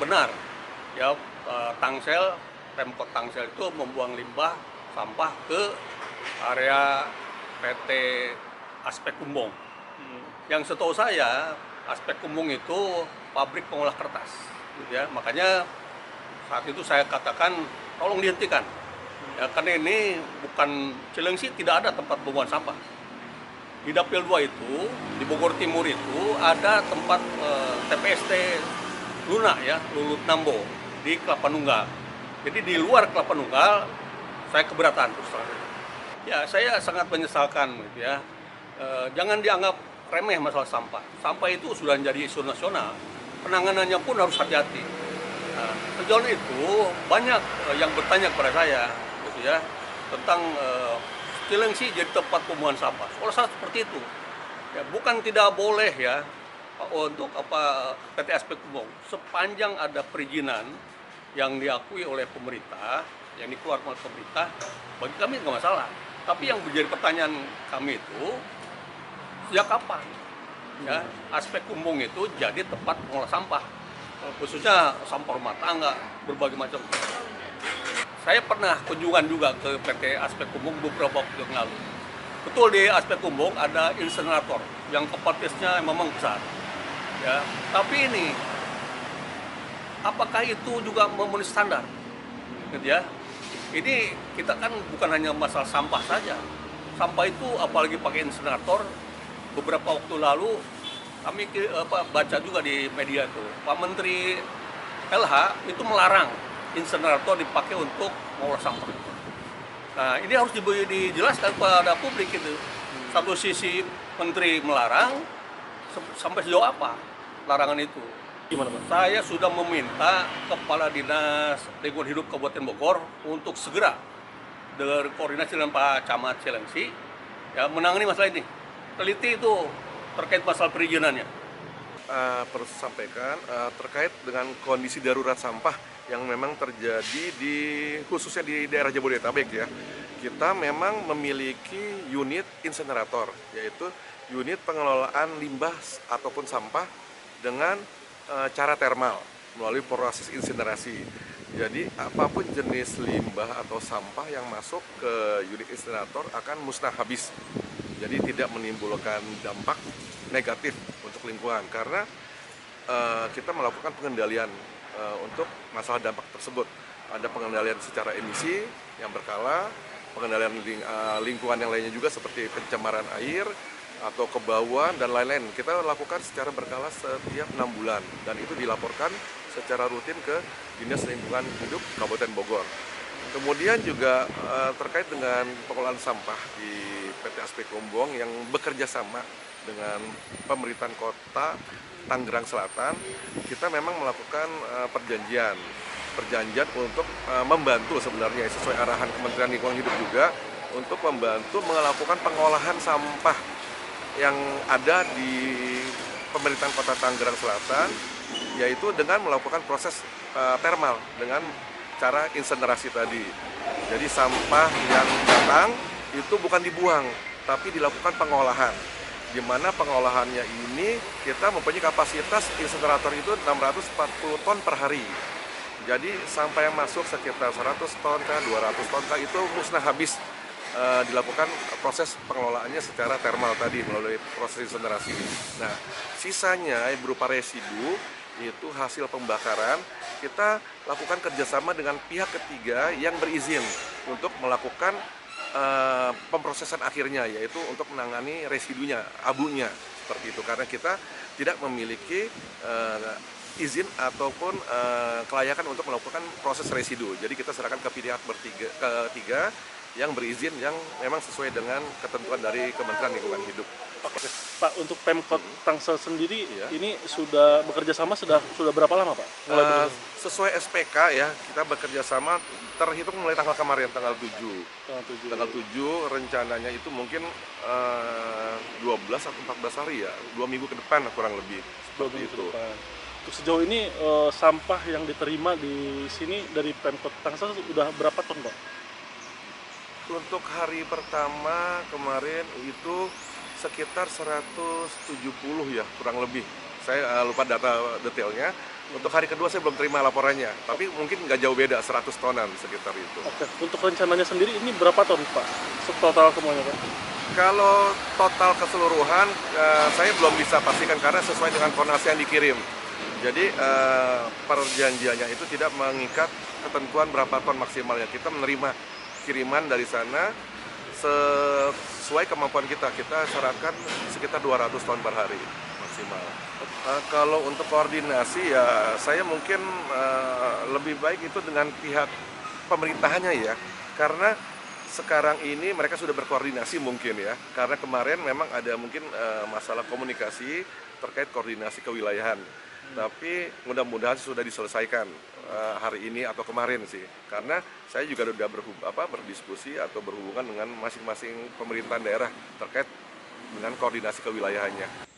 benar ya, Tangsel, Pemkot Tangsel itu membuang limbah sampah ke area PT Aspek Kumbong. Yang setahu saya, Aspek Kumbong itu pabrik pengolah kertas, gitu ya. Makanya saat itu saya katakan tolong dihentikan. Ya, karena ini bukan Cilengsi, tidak ada tempat pembuangan sampah. Di Dapil 2 itu, di Bogor Timur itu ada tempat TPST Luna ya, Lulut Nambo di Kelapa Nunggal. Jadi di luar Kelapa Nunggal saya keberatan terus terang. Ya, saya sangat menyesalkan gitu ya. Jangan dianggap remeh masalah sampah. Sampah itu sudah menjadi isu nasional. Penanganannya pun harus hati-hati. Nah, sejauh itu banyak yang bertanya kepada saya gitu ya, tentang Cilengsi jadi tempat pembuangan sampah. Kalau saya seperti itu, ya bukan tidak boleh ya untuk PT Aspek Kumbong, sepanjang ada perizinan yang diakui oleh pemerintah, yang dikeluarkan oleh pemerintah, bagi kami nggak masalah. Tapi yang menjadi pertanyaan kami itu, sejak kapan ya Aspek Kumbong itu jadi tempat pengolah sampah, khususnya sampah rumah tangga, berbagai macam. Saya pernah kunjungan juga ke PT Aspek Kumbong beberapa waktu yang lalu. Betul, di Aspek Kumbong ada insenerator yang kapasitasnya memang besar. Ya, tapi ini apakah itu juga memenuhi standar? Gitu ya. Ini kita kan bukan hanya masalah sampah saja. Sampah itu apalagi pakai insenerator. Beberapa waktu lalu kami baca juga di media itu, Pak Menteri LH itu melarang insenerator dipakai untuk mengolah sampah. Nah, ini harus dijelaskan kepada publik itu. Satu sisi Menteri melarang, sampai sejauh apa larangan itu? Gimana, Pak? Saya sudah meminta Kepala Dinas Lingkungan Hidup Kabupaten Bogor untuk segera berkoordinasi dengan Pak Camat Cilengsi ya, menangani masalah ini. Teliti itu terkait masalah perizinannya. Perlu sampaikan terkait dengan kondisi darurat sampah yang memang terjadi khususnya di daerah Jabodetabek ya. Kita memang memiliki unit insenerator, yaitu unit pengelolaan limbah ataupun sampah dengan cara termal melalui proses insinerasi. Jadi apapun jenis limbah atau sampah yang masuk ke unit insenerator akan musnah habis. Jadi tidak menimbulkan dampak negatif untuk lingkungan karena kita melakukan pengendalian untuk masalah dampak tersebut. Ada pengendalian secara emisi yang berkala, pengendalian lingkungan yang lainnya juga seperti pencemaran air atau kebauan dan lain-lain. Kita lakukan secara berkala setiap 6 bulan dan itu dilaporkan secara rutin ke Dinas Lingkungan Hidup Kabupaten Bogor. Kemudian juga terkait dengan pengelolaan sampah di PT Aspek Kumbong yang bekerja sama dengan pemerintahan kota Tangerang Selatan, kita memang melakukan perjanjian untuk membantu sebenarnya sesuai arahan Kementerian Lingkungan Hidup juga untuk membantu melakukan pengolahan sampah yang ada di pemerintahan kota Tangerang Selatan, yaitu dengan melakukan proses termal dengan cara insinerasi tadi. Jadi sampah yang datang itu bukan dibuang, tapi dilakukan pengolahan. Di mana pengolahannya ini kita mempunyai kapasitas insenerator itu 640 ton per hari. Jadi sampah yang masuk sekitar 100 ton kah, 200 ton kah itu musnah habis. Dilakukan proses pengelolaannya secara termal tadi melalui proses insinerasi. Nah, sisanya berupa residu itu hasil pembakaran, kita lakukan kerjasama dengan pihak ketiga yang berizin untuk melakukan pemprosesan akhirnya, yaitu untuk menangani residunya, abunya seperti itu, karena kita tidak memiliki izin ataupun kelayakan untuk melakukan proses residu. Jadi kita serahkan ke pihak ketiga yang berizin, yang memang sesuai dengan ketentuan dari Kementerian Lingkungan Hidup. Oke. Pak, untuk Pemkot Tangsel sendiri Iya. ini sudah bekerja sama sudah berapa lama, Pak? Sesuai SPK ya, kita bekerja sama terhitung mulai tanggal kemarin, tanggal 7. Tanggal 7 rencananya itu mungkin 12 atau 14 hari ya, 2 minggu ke depan kurang lebih. Seperti itu. Untuk sejauh ini sampah yang diterima di sini dari Pemkot Tangsel sudah berapa ton, Pak? Untuk hari pertama kemarin itu sekitar 170 ya, kurang lebih Saya lupa data detailnya. Untuk hari kedua saya belum terima laporannya, tapi mungkin nggak jauh beda, 100 tonan sekitar itu. Oke, untuk rencananya sendiri ini berapa ton Pak? Total semuanya Pak? Kalau total keseluruhan, saya belum bisa pastikan karena sesuai dengan tonnase yang dikirim. Jadi perjanjiannya itu tidak mengikat ketentuan berapa ton maksimalnya. Kita menerima kiriman dari sana sesuai kemampuan kita. Kita syaratkan sekitar 200 ton per hari maksimal. Kalau untuk koordinasi ya saya mungkin lebih baik itu dengan pihak pemerintahannya ya, karena sekarang ini mereka sudah berkoordinasi mungkin ya, karena kemarin memang ada mungkin masalah komunikasi terkait koordinasi kewilayahan. Tapi mudah-mudahan sudah diselesaikan hari ini atau kemarin sih, karena saya juga sudah berdiskusi atau berhubungan dengan masing-masing pemerintahan daerah terkait dengan koordinasi kewilayahannya.